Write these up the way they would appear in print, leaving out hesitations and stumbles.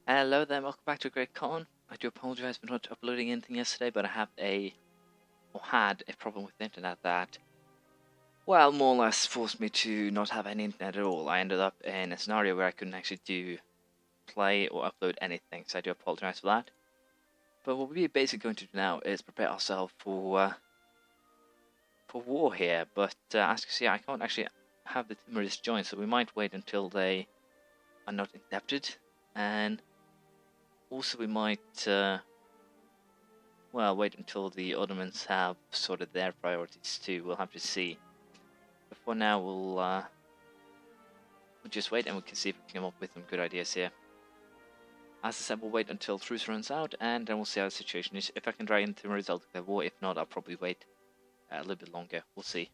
Hello there, welcome back to Great Con. I do apologise for not uploading anything yesterday, but I had a problem with the internet that, well, more or less forced me to not have any internet at all. I ended up in a scenario where I couldn't actually play or upload anything, so I do apologise for that. But what we're basically going to do now is prepare ourselves for war here, but as you can see, I can't actually have the Timurids join, so we might wait until they are not indebted, and also we might, wait until the Ottomans have sorted their priorities too. We'll have to see. But for now, we'll just wait and we can see if we can come up with some good ideas here. As I said, we'll wait until truce runs out, and then we'll see how the situation is. If I can drag in the result of the war, if not, I'll probably wait a little bit longer. We'll see.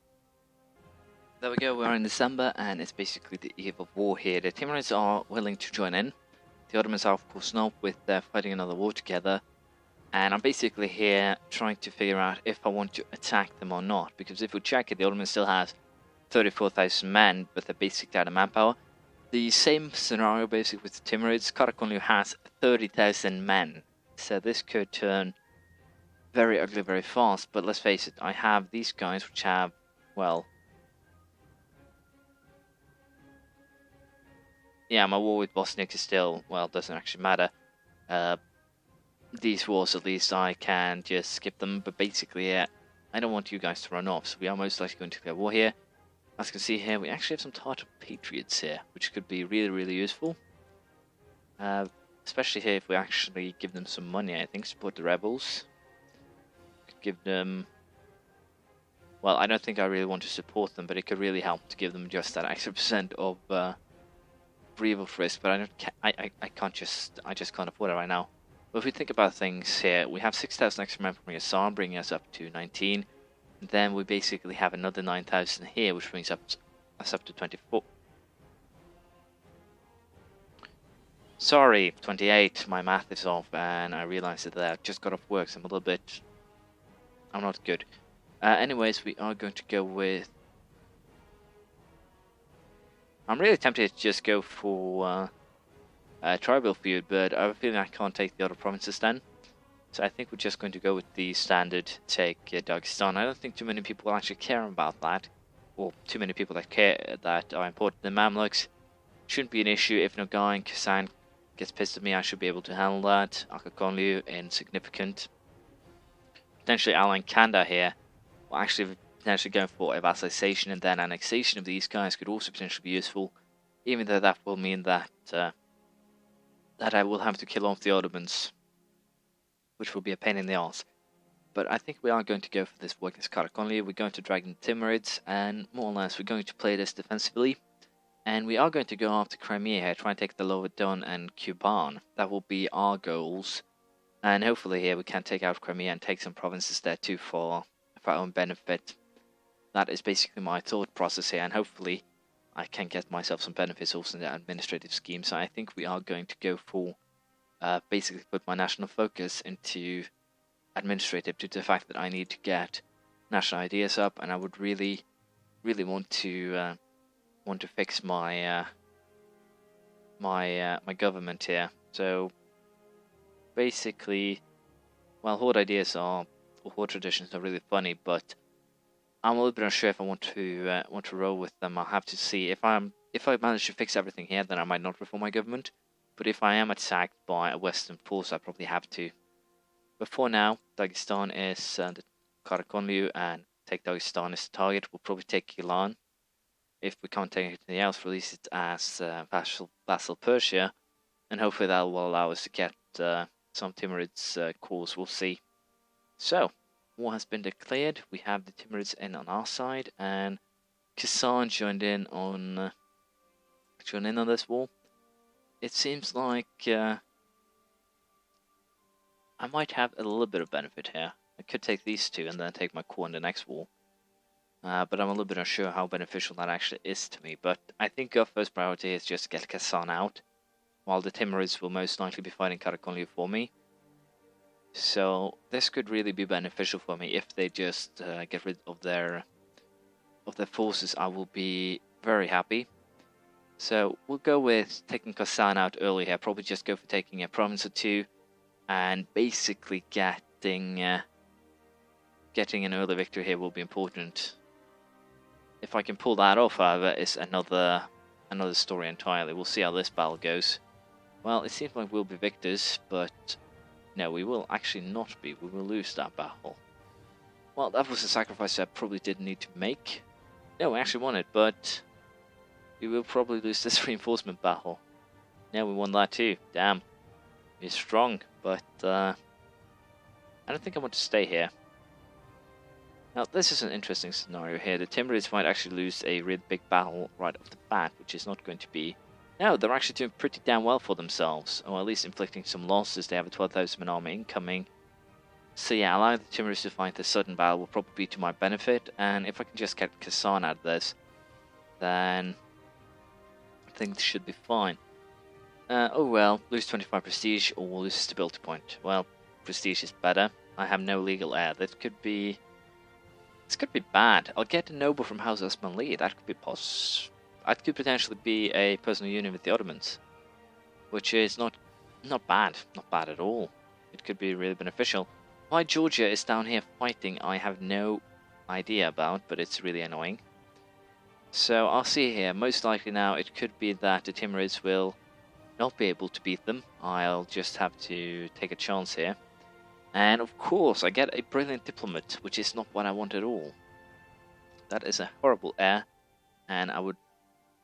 There we go, we're in December, and it's basically the eve of war here. The Timurids are willing to join in. The Ottomans are, of course, not, with fighting another war together. And I'm basically here trying to figure out if I want to attack them or not. Because if we check it, the Ottomans still has 34,000 men, but they're basically out of manpower. The same scenario basically with the Timurids. Karakonlu has 30,000 men. So this could turn very ugly very fast. But let's face it, I have these guys which have, well... yeah, my war with Bosniak is still, well, doesn't actually matter. These wars, at least, I can just skip them. But basically, yeah, I don't want you guys to run off. So we are most likely going to declare war here. As you can see here, we actually have some Tartar Patriots here, which could be really, really useful. Especially here if we actually give them some money, I think. Support the rebels. Could give them... well, I don't think I really want to support them, but it could really help to give them just that extra % of... revolt risk, but I just can't afford it right now. But if we think about things here, we have 6,000 extra men from Yassar, bringing us up to 19. And then we basically have another 9,000 here, which brings us up to 24. Sorry, 28. My math is off, and I realized that I just got off work, so I'm not good. Anyways, we are going to go with... I'm really tempted to just go for a tribal feud, but I have a feeling I can't take the other provinces then. So I think we're just going to go with the standard take Dagestan. I don't think too many people will actually care about that, or too many people that care that are important. The Mamluks shouldn't be an issue. If Nogai and Kasan gets pissed at me, I should be able to handle that. Akakonlu, insignificant. Potentially Alan Kanda here will actually potentially going for a vassalization and then annexation of these guys could also potentially be useful, even though that will mean that that I will have to kill off the Ottomans, which will be a pain in the arse. But I think we are going to go for this war against Karakonlu. We're going to drag in Timurids, and more or less we're going to play this defensively, and we are going to go after Crimea here, try and take the Lower Don and Kuban. That will be our goals, and hopefully here we can take out Crimea and take some provinces there too for our own benefit. That is basically my thought process here, and hopefully I can get myself some benefits also in the administrative scheme. So I think we are going to go for basically put my national focus into administrative, due to the fact that I need to get national ideas up, and I would really want to fix my my government here. So basically, well, horde ideas or horde traditions are really funny, but I'm a little bit unsure if I want to roll with them. I'll have to see. If I manage to fix everything here, then I might not reform my government. But if I am attacked by a Western force, I probably have to. But for now, Dagestan is the Karakonlu, and take Dagestan as the target. We'll probably take Gilan. If we can't take anything else, release it as vassal Persia, and hopefully that will allow us to get some Timurids cores. We'll see. So. War has been declared. We have the Timurids in on our side, and Kasan joined in on this war. It seems like I might have a little bit of benefit here. I could take these two and then take my core in the next war, but I'm a little bit unsure how beneficial that actually is to me. But I think our first priority is just to get Kasan out, while the Timurids will most likely be fighting Karakonlu for me. So this could really be beneficial for me if they just get rid of their forces. I will be very happy. So we'll go with taking Kazan out early here. Probably just go for taking a province or two, and basically getting an early victory here will be important. If I can pull that off, however, is another story entirely. We'll see how this battle goes. Well, it seems like we'll be victors, but no, we will actually not be. We will lose that battle. Well, that was a sacrifice I probably didn't need to make. No, we actually won it, but we will probably lose this reinforcement battle. Yeah, we won that too. Damn. We're strong, but I don't think I want to stay here. Now, this is an interesting scenario here. The Timurids might actually lose a really big battle right off the bat, which is not going to be... No, they're actually doing pretty damn well for themselves, or at least inflicting some losses. They have a 12,000 man army incoming. So yeah, allowing the Timurids to fight the sudden battle will probably be to my benefit, and if I can just get Kazan out of this, then I think this should be fine. Oh well, lose 25 prestige or lose a stability point. Well, prestige is better. I have no legal heir. This could be bad. I'll get a noble from House Osmanli. That could be that could potentially be a personal union with the Ottomans, which is not bad at all. It could be really beneficial. Why Georgia is down here fighting, I have no idea about, but it's really annoying. So I'll see here. Most likely now it could be that the Timurids will not be able to beat them. I'll just have to take a chance here. And of course I get a brilliant diplomat, which is not what I want at all. That is a horrible heir, and I would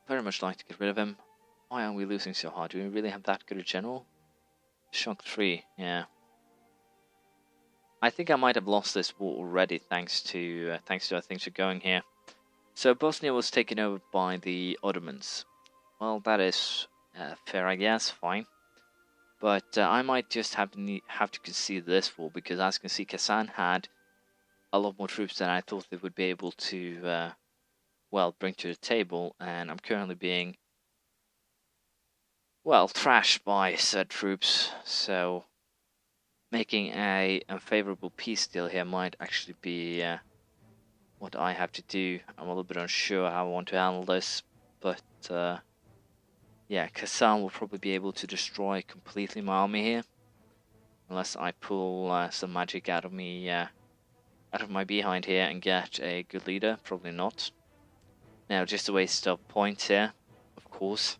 very much like to get rid of him. Why are we losing so hard? Do we really have that good a general? Shock 3, yeah. I think I might have lost this war already, thanks to how things are going here. So Bosnia was taken over by the Ottomans. Well, that is fair, I guess, fine. But I might just have to concede this war, because as you can see, Kazan had a lot more troops than I thought they would be able to, well, bring to the table, and I'm currently being, well, trashed by said troops, so making a unfavorable peace deal here might actually be what I have to do. I'm a little bit unsure how I want to handle this, but yeah, Kazan will probably be able to destroy completely my army here, unless I pull some magic out of my behind here and get a good leader. Probably not. Now, just a waste of points here, of course.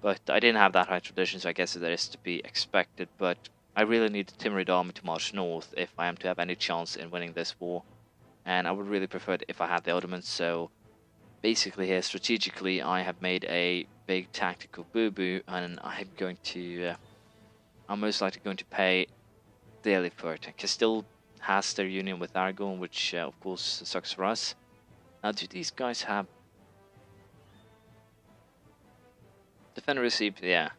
But I didn't have that high tradition, so I guess that is to be expected. But I really need the Timurid army to march north if I am to have any chance in winning this war. And I would really prefer it if I had the Ottomans. So basically here, strategically, I have made a big tactical boo-boo, and I'm most likely going to pay dearly for it. Castile has their union with Aragon, which of course sucks for us. Now, do these guys have defender received? Yeah.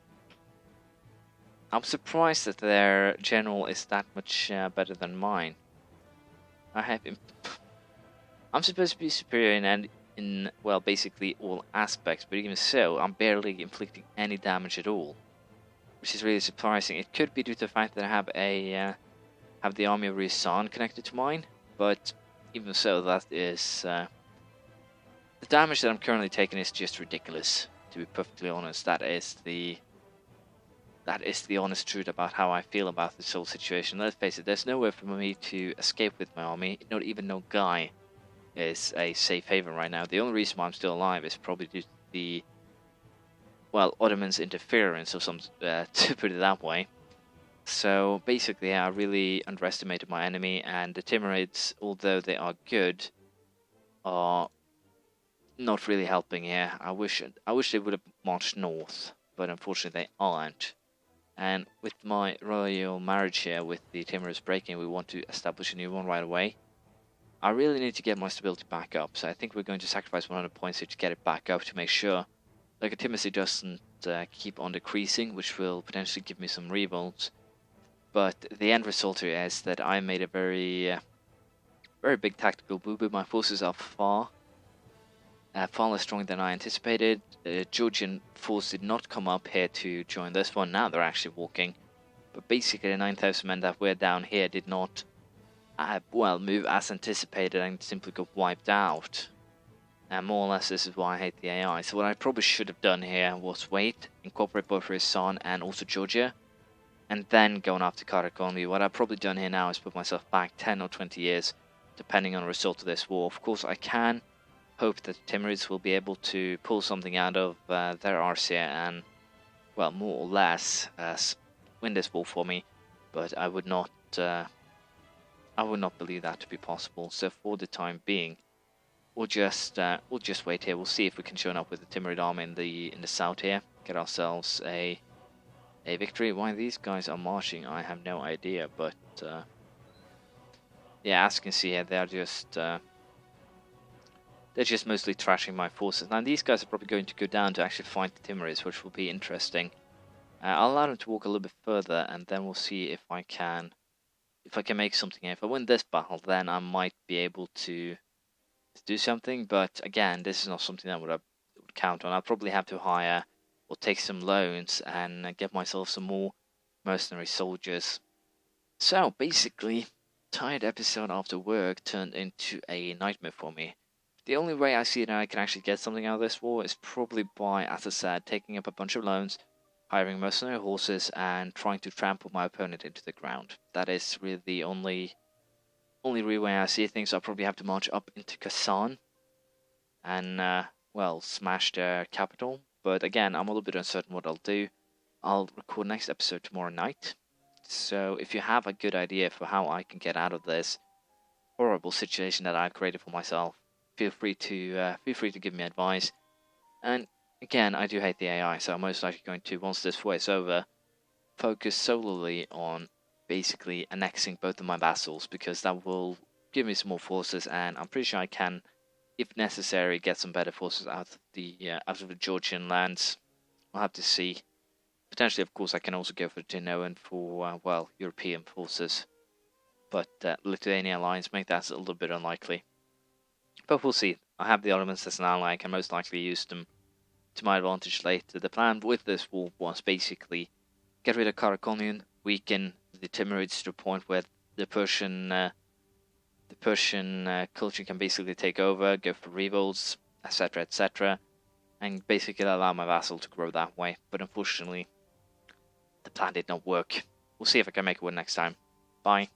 I'm surprised that their general is that much better than mine. I'm supposed to be superior in well, basically all aspects, but even so, I'm barely inflicting any damage at all, which is really surprising. It could be due to the fact that I have the army of Rizan connected to mine, but even so, that is the damage that I'm currently taking is just ridiculous. To be perfectly honest, that is the honest truth about how I feel about this whole situation. Let's face it, there's nowhere for me to escape with my army. Not even Nogai is a safe haven right now. The only reason why I'm still alive is probably due to the, well, Ottomans' interference, or some to put it that way. So basically, yeah, I really underestimated my enemy, and the Timurids, although they are good, are not really helping here. I wish they would have marched north, but unfortunately they aren't. And with my royal marriage here with the Timurids breaking, we want to establish a new one right away. I really need to get my stability back up, so I think we're going to sacrifice 100 points here to get it back up, to make sure legitimacy doesn't keep on decreasing, which will potentially give me some revolts. But the end result here is that I made a very big tactical boo-boo. My forces are far less strong than I anticipated. The Georgian force did not come up here to join this one. Now they're actually walking. But basically the 9,000 men that were down here did not well, move as anticipated and simply got wiped out. And more or less this is why I hate the AI. So what I probably should have done here was wait, incorporate both Ryazan and also Georgia, and then going after Karakondi. What I've probably done here now is put myself back 10 or 20 years, depending on the result of this war. Of course, I can hope that the Timurids will be able to pull something out of their arse here and, well, more or less win this war for me. But I would not believe that to be possible. So for the time being, we'll just wait here. We'll see if we can join up with the Timurid army in the south here, get ourselves a victory. Why these guys are marching, I have no idea. But yeah, as you can see here, they're just mostly trashing my forces. Now these guys are probably going to go down to actually fight the Timurids, which will be interesting. I'll allow them to walk a little bit further, and then we'll see if I can make something here. If I win this battle, then I might be able to do something. But again, this is not something that I would count on. I'll probably have to hire or take some loans and get myself some more mercenary soldiers. So basically, tired episode after work turned into a nightmare for me. The only way I see that I can actually get something out of this war is probably by, as I said, taking up a bunch of loans, hiring mercenary horses, and trying to trample my opponent into the ground. That is really the only real way I see things. I'll probably have to march up into Kazan and, well, smash their capital. But again, I'm a little bit uncertain what I'll do. I'll record next episode tomorrow night. So if you have a good idea for how I can get out of this horrible situation that I've created for myself, feel free to give me advice. And again, I do hate the AI, so I'm most likely going to, once this war is over, focus solely on basically annexing both of my vassals, because that will give me some more forces, and I'm pretty sure I can, if necessary, get some better forces out of the Georgian lands. I'll have to see. Potentially, of course, I can also go for Genoan for well, European forces, but Lithuania alliance make that a little bit unlikely. But we'll see. I have the Ottomans as an ally. I can most likely use them to my advantage later. The plan with this war was basically get rid of Karakonian, weaken the Timurids to the point where the Persian culture can basically take over, go for revolts, etc., etc., and basically allow my vassal to grow that way. But unfortunately, the plan did not work. We'll see if I can make it work next time. Bye.